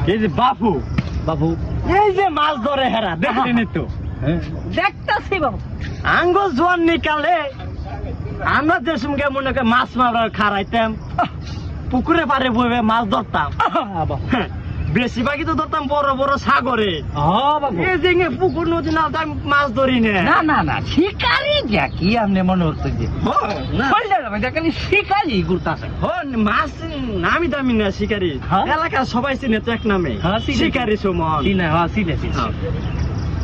এই যে বাপু বাবু এই যে মাছ ধরে হেরা দেখলেনি তো দেখতাছি বাবু। আঙ্গ জোয়ান নিকালে আমরা যে সঙ্গে মনে করে মাছ মারার খারাইতাম পুকুরে পারে বইবে মাছ ধরতাম হ্যাঁ, বেশিরভাগই তো ধরতাম বড় বড় সাগরে বাবু এই যে পুকুর নদী না তাই মাছ ধরি না না না না শিকারি দেখি আপনি মনে হচ্ছে যে না দেখেন শিকারি ঘুরতাছে। মাছ নামি দামি না শিকারি হ্যাঁ? এলাকার সবাই চিনে তো এক নামে হ্যাঁ, চিনে। শিকারি সুমন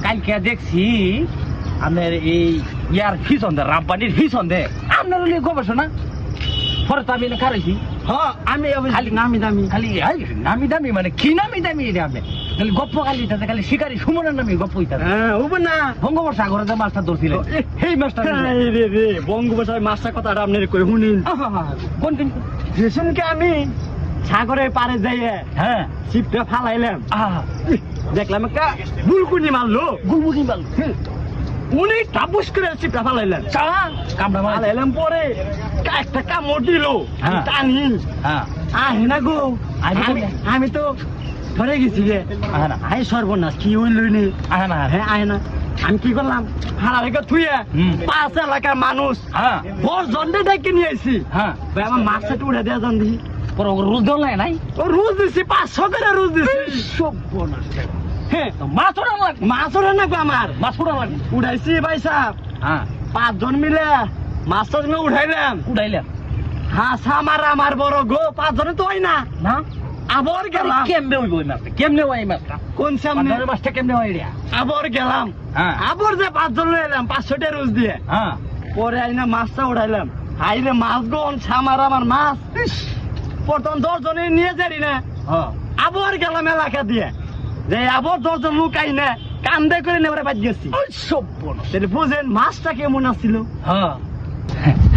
কালকে দেখছি আপনার এই ইয়ার ফিসন দে রামপানির ফিসন দে আপনার ওই গবেষণা পরে তো আমি খারাইছি হ্যাঁ আমি খালি নামি দামি খালি নামি দামি মানে কি নামি দামি এটা আপনি খালি গপ্প খালি তাতে খালি শিকারি সুমনের নামে গপ্প হইতাছে। হ্যাঁ ও না বঙ্গোপসাগরে যে মাছটা ধরছিলেন সেই মাছটা এই রে রে বঙ্গোপসাগর মাছটা কথাটা আপনার কই শুনিন কোন দিন যেসনকে আমি সাগরের পারে যাইয়ে হ্যাঁ ছিপটা ফালাইলাম দেখলাম একটা বুলকুনি মারলো গুলমুখী মাল উনি টাপুস করে ছিপটা ফালাইলেন কামড়া মাল ফালাইলাম পরে একটা কামড় দিল হ্যাঁ। টানি হ্যাঁ আহে না গো আমি তো ধরে গেছি রে আহে না আই সর্বনাশ কি হইলনি আহে না হ্যাঁ আয় না আমি কি করলাম হারা রেখে থুয়ে হুম। পাঁচ এলাকার মানুষ হ্যাঁ বড় জন্ডে ডেকে নিয়ে আইছি হ্যাঁ ভাই আমার মাছটা উঠে দেওয়া যান দিই পরে রোজ দল নাই ও রোজ দিছি 500 করে রোজ দিছি সর্বনাশ হ্যাঁ মাছ ওরা লাগবে মাছ ওঠে না গো আমার মাছ ওরা লাগবে উঠাইছি ভাই সাহেব হ্যাঁ 5 জন মিলে মাছটা তুমি উঠাইলাম উড়াইলে হাঁস আমার বড় গো 5 জনে তো হয় না না আবার গেলাম কেমনে হইব ওই মাছটা কেমনে হয় এই মাছটা কোন সামনে পান্ডারের মাছটা কেমনে হয় রে আবার গেলাম হ্যাঁ আবার যে 5 জন লয়ে এলাম 500 টাকা রোজ দিয়ে হ্যাঁ পরে আইনা মাছটা উঠাইলাম হাইরে মাছ গো আমার মাছ প্রথম 10 জনে নিয়ে যাই না হ্যাঁ আবার গেলাম এলাকা দিয়ে যে আবার 10 জন লোক আইনা কান্দে করে নেবারে বাদ গেছি সর্বনাশ তাহলে বুঝেন মাছটা কেমন আসছিল হ্যাঁ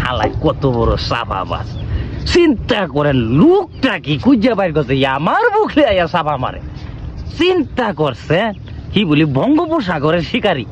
হালাই কত বড় সাবা মাছ চিন্তা করেন লোকটা কি কুজা বাইর করছে আমার বুকে আয়া সাবা মারে চিন্তা করছে কি বলি বঙ্গোপসাগরের শিকারী